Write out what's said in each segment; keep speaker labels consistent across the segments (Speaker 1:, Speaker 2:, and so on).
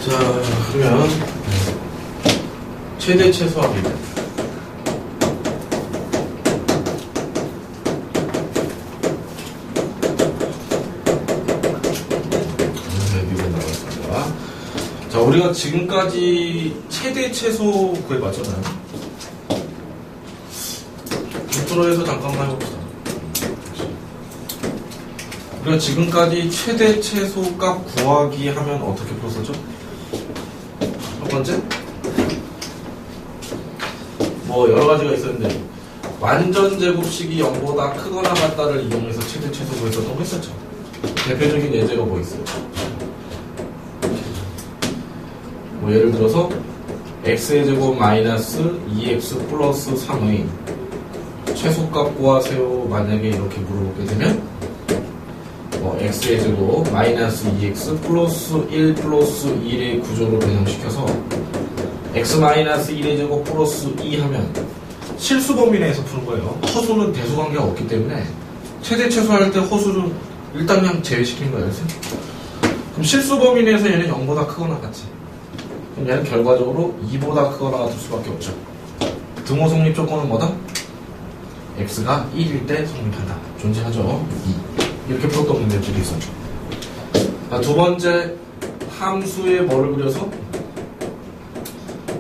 Speaker 1: 자, 그러면 최대 최소합니다. 자, 우리가 지금까지 최대 최소 구해봤잖아요. 인트로에서 잠깐만 해봅시다. 우리가 지금까지 최대 최소 값 구하기 하면 어떻게 풀었었죠? 첫 번째, 뭐 여러 가지가 있었는데 완전 제곱식이 0보다 크거나 같다를 이용해서 최대 최소 구했었던 거 있었죠. 대표적인 예제가 뭐 있어요? 뭐 예를 들어서 x의 제곱 마이너스 2x 플러스 3의 최소값 구하세요. 만약에 이렇게 물어보게 되면 x의 제곱 마이너스 2x 플러스 1 플러스 1의 구조로 변형시켜서 x 마이너스 1의 제곱 플러스 2 하면 실수 범위 내에서 푸는 거예요. 허수는 대수관계가 없기 때문에 최대 최소 할 때 허수는 일단 그냥 제외시키는 거예요. 그럼 실수 범위 내에서 얘는 0보다 크거나 같지. 그럼 얘는 결과적으로 2보다 크거나 같을 수밖에 없죠. 등호 성립 조건은 뭐다? x가 1일 때 성립한다. 존재하죠. 2. 이렇게 풀었던 문제들이 있었죠. 자, 두 번째, 함수의 뭐를 그려서?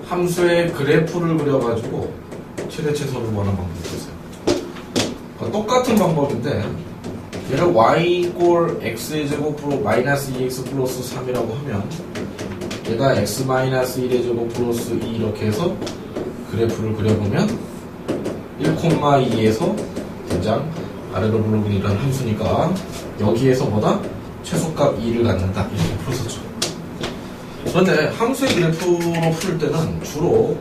Speaker 1: 함수의 그래프를 그려가지고 최대 최소를 구하는 방법이 있어요. 그러니까 똑같은 방법인데 얘를 y 꼴 x의 제곱으로 마이너스 2x 플러스 3이라고 하면 얘가 x 마이너스 1의 제곱 플러스 2 이렇게 해서 그래프를 그려보면 1,2에서 대장 아래로 블록이라는 함수니까 여기에서 뭐다? 최소값 2를 갖는다. 이렇게 풀었었죠. 그런데 함수의 그래프로 풀 때는 주로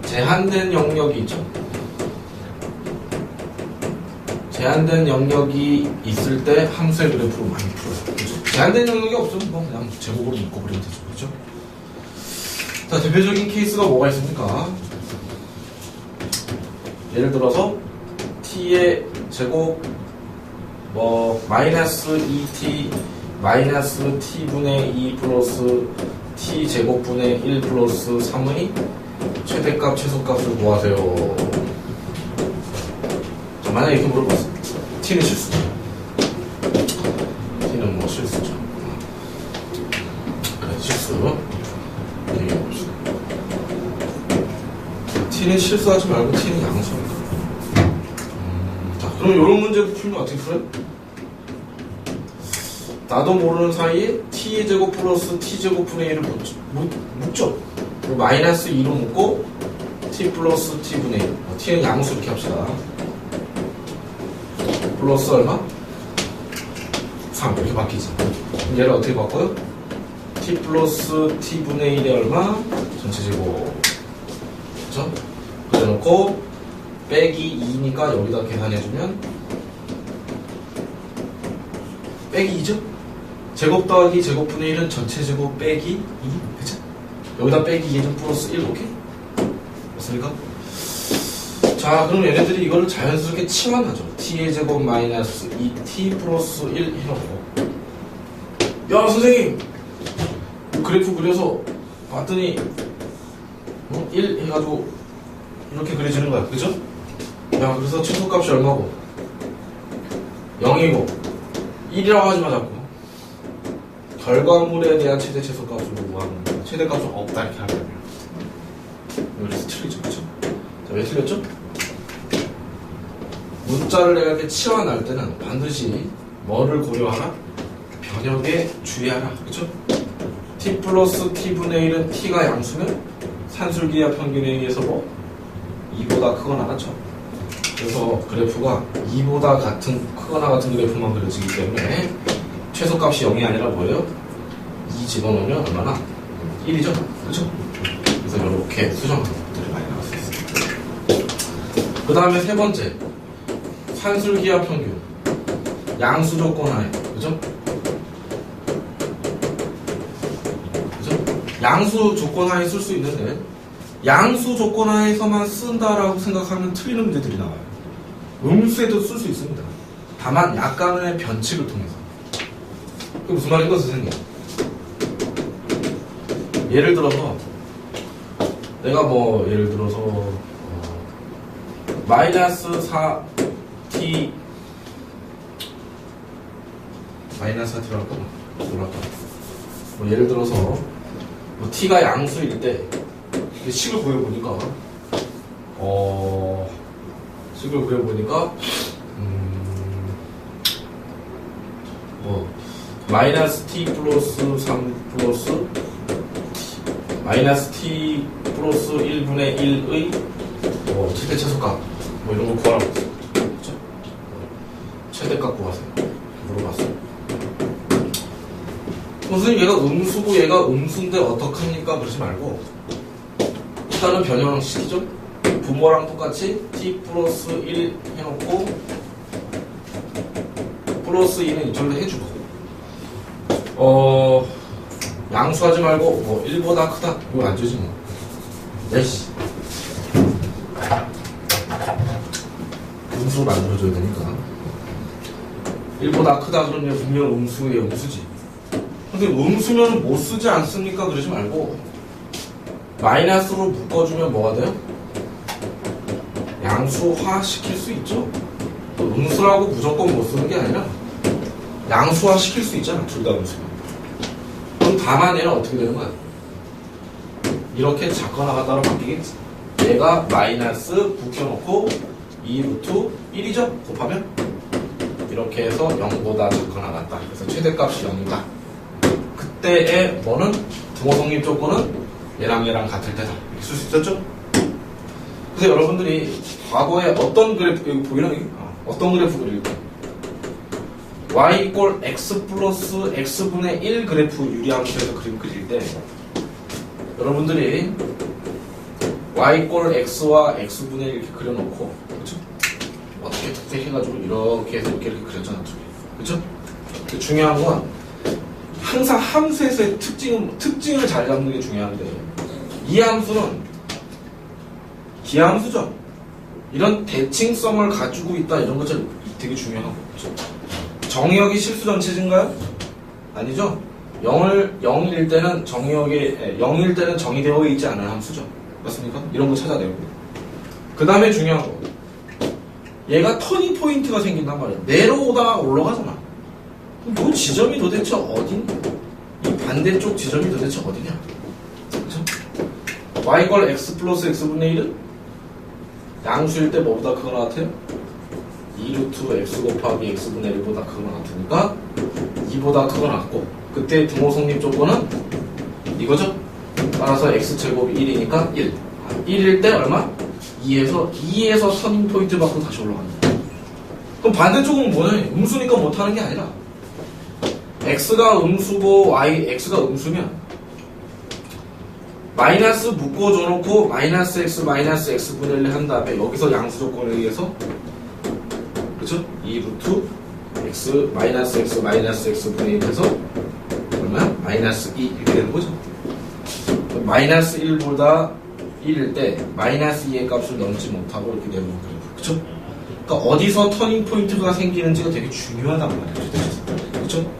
Speaker 1: 제한된 영역이 있죠. 제한된 영역이 있을 때 함수의 그래프로 많이 풀어요. 그렇죠? 제한된 영역이 없으면 뭐 그냥 제곱으로 묶어버리면 되죠. 그렇죠? 자, 대표적인 케이스가 뭐가 있습니까? 예를 들어서 t의 제곱 마이너스 2t 마이너스 t분의 2 플러스 t 제곱분의 1 플러스 3의 최대값 최소값을 구하세요. 자, 만약에 이렇게 물어봤어. t는 실수죠. t는 뭐 실수죠. 그래, 실수. 얘기해봅시다. t는 실수하지 말고 t는 양수입니다. 자, 그럼 이런 문제도 풀면 어떻게 풀어요? 나도 모르는 사이에 t의 제곱 플러스 t 제곱분의 1을 묶죠. 그리고 마이너스 2로 묶고 t 플러스 t분의 1. t는 양수 이렇게 합시다. 플러스 얼마? 3 이렇게 바뀌지. 그럼 얘를 어떻게 바꿔요? t 플러스 t분의 1이 얼마? 전체 제곱. 그렇죠? 그래놓고 빼기 2니까 여기다 계산해주면 빼기 2죠? 제곱 더하기 제곱분의 1은 전체 제곱 빼기 2. 그쵸? 여기다 빼기 2는 플러스 1. 오케이? 맞습니까? 자, 그럼 얘네들이 이거를 자연스럽게 치환하죠. t의 제곱 마이너스 2t 플러스 1 해놓고 야, 선생님! 그래프 그려서 봤더니 1 해가지고 이렇게 그려지는 거야. 그죠? 야, 그래서 최소값이 얼마고? 0이고 1이라고 하지 마 자꾸. 결과물에 대한 최대 최소값을 구하는 거야. 최대값은 없다 이렇게 하면 여기서 틀리죠. 그죠? 자, 왜 틀렸죠? 문자를 내가 이렇게 치환할 때는 반드시 뭐를 고려하라? 변형에 주의하라. 그죠? t 플러스 t분의 1은 t가 양수면 산술기하 평균에 의해서 2보다 크거나 같죠. 그래서 그래프가 2보다 크거나 같은 그래프만 그려지기 때문에 최소값이 0이 아니라 뭐예요? 2 집어넣으면 얼마나? 1이죠. 그렇죠? 그래서 이렇게 수정들이 많이 나올 수 있습니다. 그 다음에 세 번째, 산술기하 평균 양수 조건 하에. 그죠? 양수 조건 하에 쓸 수 있는데 양수 조건 하에서만 쓴다라고 생각하면 틀리는 문제들이 나와요. 음수에도 쓸 수 있습니다. 다만 약간의 변칙을 통해서. 그게 무슨 말인가, 선생님? 예를 들어서 내가 뭐 예를 들어서 마이너스 4t 마이너스 4t라고 할까? 뭐랄까? 뭐 예를 들어서 뭐 t가 양수일 때 식을 구해보니까 식을 구해보니까 뭐 마이너스 t 플러스 3 플러스 마이너스 t 플러스 1분의 1의 뭐 최대 최소값 뭐 이런 거 구하라고 했어요. 그렇죠? 최대값 구하세요. 물어봤어요. 선생님 얘가 음수고 얘가 음수인데 어떡합니까? 그러지 말고 일단은 변형 시키죠. 부모랑 똑같이 t 플러스 1 해놓고 플러스 2는 이쪽으로 해주고 양수하지 말고 뭐 1보다 크다 이거 안 주지 뭐. 에이씨 음수로 만들어줘야 되니까 1보다 크다 그러면 분명 음수의 음수지. 근데 음수면 못 쓰지 않습니까? 그러지 말고 마이너스로 묶어주면 뭐가 돼요? 양수화 시킬 수 있죠. 음수라고 무조건 못 쓰는 게 아니라 양수화 시킬 수 있잖아. 둘 다 음수면. 그럼 다만 얘는 어떻게 되는 거야? 이렇게 작거나가 따로 바뀌겠지. 얘가 마이너스 붙여놓고 2 루트 1이죠? 곱하면 이렇게 해서 0보다 작거나 같다. 그래서 최대값이 0이다. 그때의 뭐는 등호성립 조건은 얘랑 같을 때다. 이렇게 쓸 수 있었죠? 그래서 여러분들이 과거에 어떤 그래프, 여기 보이나? 어떤 그래프 그릴까? y 이꼴 x 플러스 x분의 1 그래프 유리함수에서 그림 그릴 때 여러분들이 y 이꼴 x와 x분의 1 이렇게 그려놓고 그렇죠? 어떻게 해가지고 이렇게 해서 이렇게 그렸잖아. 그렇죠? 중요한 건 항상 함수에서의 특징을 잘 잡는 게 중요한데 이 함수는 기함수죠. 이런 대칭성을 가지고 있다 이런 것들 되게 중요하고 그렇죠? 정의역이 실수 전체인가요? 아니죠. 0일 때는 정의일 때는 정의되어 있지 않은 함수죠. 맞습니까? 이런 거 찾아내고. 그 다음에 중요한 거. 얘가 터닝 포인트가 생긴단 말이야. 내려오다가 올라가잖아. 그럼 이 지점이 도대체 어딘? 이 반대쪽 지점이 도대체 어디냐? 그쵸? y 걸 x 플러스 x분의 1은 양수일 때 뭐보다 크거나 같아요? 2루트 x 곱하기 x분의 1보다 크거나 같으니까 2보다 크거나 같고 그때 등호성립 조건은 이거죠? 따라서 x제곱이 1이니까 1 1일 때 얼마? 2에서 터닝 포인트 받고 다시 올라간다. 그럼 반대쪽은 뭐냐? 음수니까 못하는 게 아니라 x가 음수고 x가 음수면 마이너스 묶어줘놓고 마이너스 x분의 1을 한 다음에 여기서 양수 조건에 의해서 그쵸? 2루트 x 마이너스 x분의 1 해서 그러면 마이너스 2 이렇게 되는 거죠. 마이너스 1보다 1일 때 마이너스 2의 값을 넘지 못하고 이렇게 되는 거예요. 그쵸? 그러니까 어디서 터닝 포인트가 생기는지가 되게 중요하단 말이에요. 그쵸?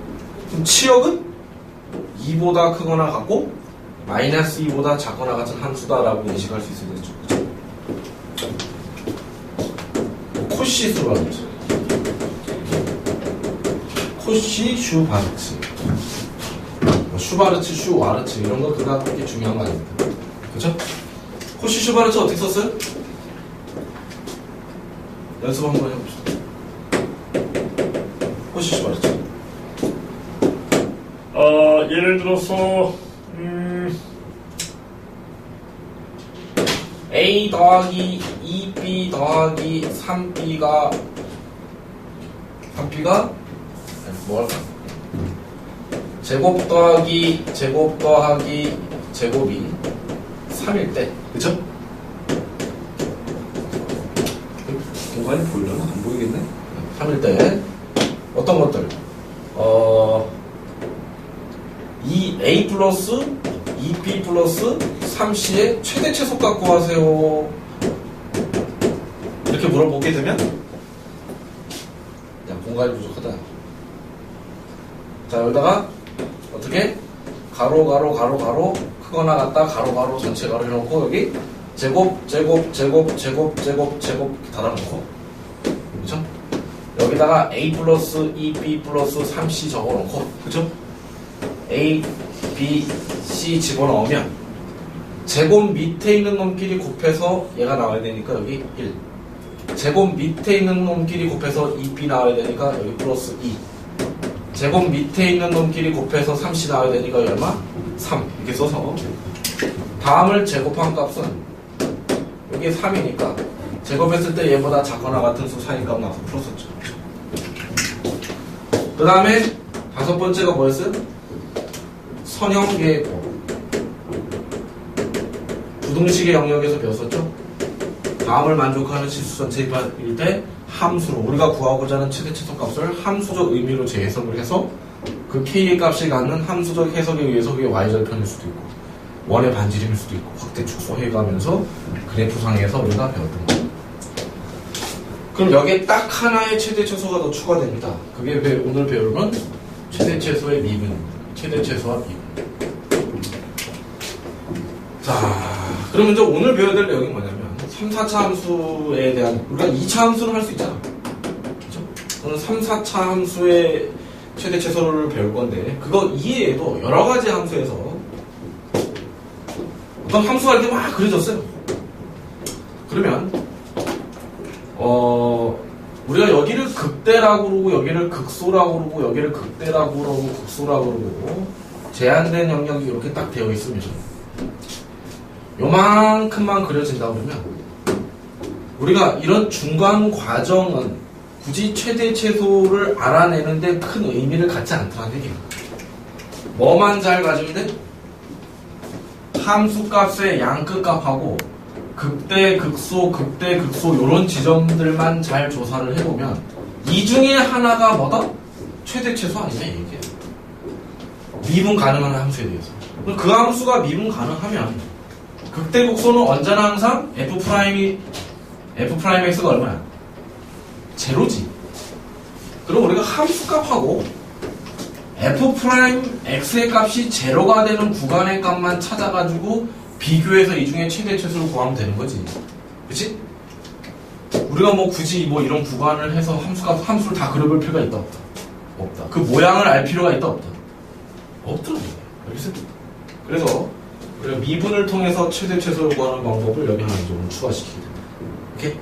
Speaker 1: 그럼 치역은 2보다 크거나 같고 마이너스 2보다 작거나 같은 함수다라고 인식할 수 있어야 되죠. 그쵸? 코시스로 하는 거죠. 코시, 슈바르츠. 슈바르츠, 슈와르츠 이런 거 그렇게 중요한 거 아닙니까? 그쵸? 코시, 슈바르츠 어떻게 썼어요? 연습 한번 해봅시다. 코시, 슈바르츠.
Speaker 2: 예를 들어서
Speaker 1: A 더하기 2B 더하기 3B가 뭐랄까? 제곱 더하기 제곱이 3일 때 그쵸? 공간이 보이려나? 안 보이겠네? 3일 때 어떤 것들? A 플러스 2B 플러스 3C의 최대 최소값 구하세요. 이렇게 물어보게 되면 야 공간이 부족하다. 자 여기다가 어떻게? 가로 가로 가로 가로 크거나 같다 가로 가로 전체 가로 해놓고 여기 제곱 제곱 제곱 제곱 제곱 제곱 달아놓고 그죠? 여기다가 a 플러스 2b 플러스 3c 적어놓고 그죠? a, b, c 집어넣으면 제곱 밑에 있는 놈끼리 곱해서 얘가 나와야 되니까 여기 1 제곱 밑에 있는 놈끼리 곱해서 2b 나와야 되니까 여기 플러스 2 제곱 밑에 있는 놈끼리 곱해서 3c 나와야 되니까 얼마? 3 이렇게 써서 다음을 제곱한 값은 여기 3이니까 제곱했을 때 얘보다 작거나 같은 수 사인값 나와서 풀었었죠. 그 다음에 다섯 번째가 뭐였어요? 선형계획법. 부등식의 영역에서 배웠었죠? 다음을 만족하는 실수 전체일 때 함수로 우리가 구하고자 하는 최대 최소값을 함수적 의미로 재해석을 해서 그 k의 값이 갖는 함수적 해석에 의해서 그게 y절편일 수도 있고 원의 반지름일 수도 있고 확대 축소해가면서 그래프상에서 우리가 배웠던 거예요. 그럼 여기에 딱 하나의 최대 최소가 더 추가됩니다. 그게 오늘 배우는 최대 최소의 미분입니다. 최대 최소와 미분. 자, 그럼 이제 오늘 배워야 될 내용이 뭐냐면 3, 4차 함수에 대한 우리가 2차 함수를 할 수 있잖아. 그죠? 오늘 3, 4차 함수의 최대 최소를 배울 건데 그거 이외에도 여러 가지 함수에서 어떤 함수가 이렇게 막 그려졌어요. 그러면 우리가 여기를 극대라고 그러고 여기를 극소라고 그러고 여기를 극대라고 그러고 극소라고 그러고 제한된 영역이 이렇게 딱 되어 있으면 요만큼만 그려진다 그러면 우리가 이런 중간 과정은 굳이 최대 최소를 알아내는데 큰 의미를 갖지 않다는 얘기예요. 뭐만 잘 가지면 돼? 함수값의 양끝값하고 극대, 극소, 극대, 극소 이런 지점들만 잘 조사를 해보면 이 중에 하나가 뭐다? 최대 최소 아니냐 이게 미분 가능한 함수에 대해서 그 함수가 미분 가능하면 극대, 극소는 언제나 항상 f'x가 얼마야? 제로지. 그럼 우리가 함수값하고 f'x의 값이 제로가 되는 구간의 값만 찾아가지고 비교해서 이 중에 최대 최소를 구하면 되는 거지. 그치? 우리가 뭐 굳이 뭐 이런 구간을 해서 함수를 다 그려볼 필요가 있다 없다? 없다. 그 모양을 알 필요가 있다 없다? 없더라고. 알겠어? 그래서 우리가 미분을 통해서 최대 최소를 구하는 방법을 여기 하나 좀 추가시키게 됩니다. 오케이?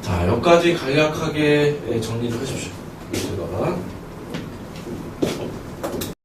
Speaker 1: 자, 여기까지 간략하게 정리를 하십시오. 제가